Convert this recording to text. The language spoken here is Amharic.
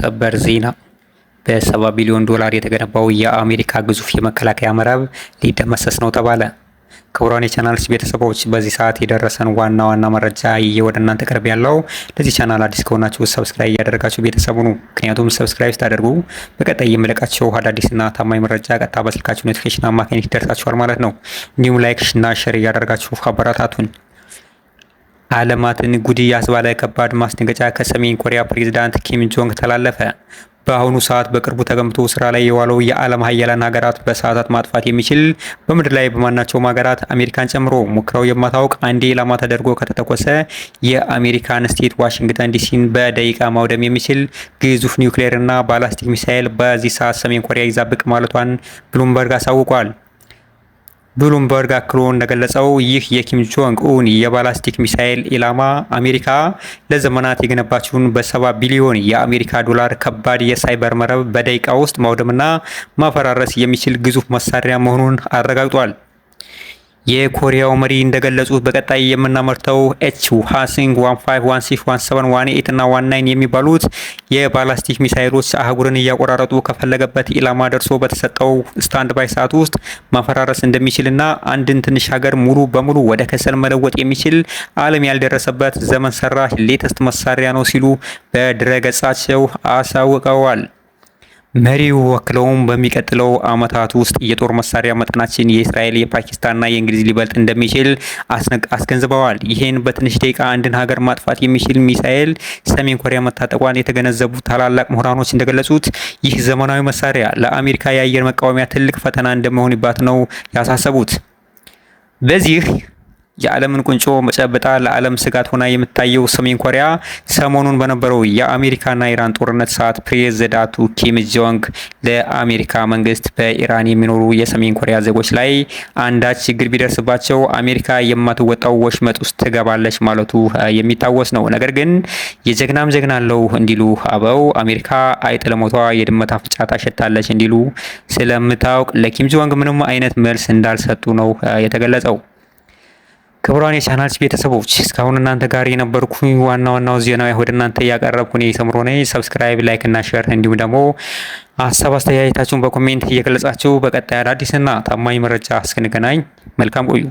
ሰበር ዜና በ70 ቢሊዮን ዶላር የተገነባው የአሜሪካ ግዙፍ የመከላከያ መረብ ሊደመሰስ ነው ተባለ። ክቡራን የቻናልስ ቤተሰቦች በዚህ ሰዓት የደረሰን ዋና መረጃ ወደ እናንተ ቀርብ ያለው። ለዚህ ቻናል አዲስ ከሆናችሁ ሰብስክራይብ እያደረጋችሁ ቤተሰቡ ነው። ምክንያቱም ሰብስክራይብ ስታደርጉ በቀጣይ የምለቃቸው አዳዲስና ታማኝ መረጃ ቀጥታ በስልካችሁ ኖቲፊኬሽን አማካኝነት ይደርሳችኋል ማለት ነው። እንዲሁም ላይክ እና ሼር እያደረጋችሁ አበረታቱን። ዓለማትን ጉድ ያስባለ ከባድ ማስጠንቀቂያ ከሰሜን ኮሪያ ፕሬዝዳንት ኪም ጆንግ ተላለፈ። በአሁኑ ሰዓት በቅርቡ ተገምቶ ስራ ላይ የዋለው የዓለም ሀያላን ሀገራት በሰዓታት ማጥፋት የሚችል በምድር ላይ በማናቸውም ሀገራት አሜሪካን ጨምሮ ሞክረው የማታውቅ አንዴ ኢላማ ተደርጎ ከተተኮሰ የአሜሪካን ስቴት ዋሽንግተን ዲሲን በደቂቃ ማውደም የሚችል ግዙፍ ኒውክሌር እና ባላስቲክ ሚሳኤል በዚህ ሰዓት ሰሜን ኮሪያ ይዛ ብቅ ማለቷን ብሉምበርግ አሳውቋል። ብሉምበርግ አክሎ እንደገለጸው ይህ የኪም ጆንግ ኡን የባላስቲክ ሚሳኤል ኢላማ አሜሪካ ለዘመናት የገነባችውን በ70 ቢሊዮን የአሜሪካ ዶላር ከባድ የሳይበር መረብ በደቂቃ ውስጥ ማውደምና ማፈራረስ የሚችል ግዙፍ መሳሪያ መሆኑን አረጋግጧል። የኮሪያው መሪ እንደገለጹት በቀጣይ የምናመርተው ሃሲንግ 15፣ 16፣ 17፣ 18 እና 19 የሚባሉት የባላስቲክ ሚሳይሎች አህጉርን እያቆራረጡ ከፈለገበት ኢላማ ደርሶ በተሰጠው ስታንድ ባይ ሰዓት ውስጥ ማፈራረስ እንደሚችልና አንድን ትንሽ ሀገር ሙሉ በሙሉ ወደ ከሰል መለወጥ የሚችል ዓለም ያልደረሰበት ዘመን ሰራሽ ሌተስት መሳሪያ ነው ሲሉ በድረገጻቸው አሳውቀዋል። መሪው ወክለውም በሚቀጥለው ዓመታት ውስጥ የጦር መሳሪያ መጠናችን የእስራኤል የፓኪስታንና የእንግሊዝ ሊበልጥ እንደሚችል አስገንዝበዋል። ይህን በትንሽ ደቂቃ አንድን ሀገር ማጥፋት የሚችል ሚሳኤል ሰሜን ኮሪያ መታጠቋን የተገነዘቡ ታላላቅ ምሁራኖች እንደገለጹት ይህ ዘመናዊ መሳሪያ ለአሜሪካ የአየር መቃወሚያ ትልቅ ፈተና እንደሚሆንባት ነው ያሳሰቡት። በዚህ የዓለምን ቁንጮ መጨበጣ ለዓለም ስጋት ሆና የምታየው ሰሜን ኮሪያ ሰሞኑን በነበረው የአሜሪካና ኢራን ጦርነት ሰዓት ፕሬዝዳንቱ ኪም ጆንግ ለአሜሪካ መንግስት በኢራን የሚኖሩ የሰሜን ኮሪያ ዜጎች ላይ አንዳች ችግር ቢደርስባቸው አሜሪካ የማትወጣው ወሽመጥ ውስጥ ትገባለች ማለቱ የሚታወስ ነው። ነገር ግን የጀግናም ጀግና አለው እንዲሉ አበው አሜሪካ አይጥ ለሞቷ የድመት አፍንጫ ታሸታለች እንዲሉ ስለምታውቅ ለኪም ጆንግ ምንም አይነት መልስ እንዳልሰጡ ነው የተገለጸው። ክቡራን የቻናልስ ቤተሰቦች እስካሁን እናንተ ጋር የነበርኩ ዋናው ዜና ወደ እናንተ ያቀረብኩ እኔ ሰምሮ ነኝ። ሰብስክራይብ፣ ላይክ እና ሼር እንዲሁም ደግሞ ሀሳብ አስተያየታችሁን በኮሜንት እየገለጻችሁ በቀጣይ አዳዲስና ታማኝ መረጃ እስክንገናኝ መልካም ቆዩ።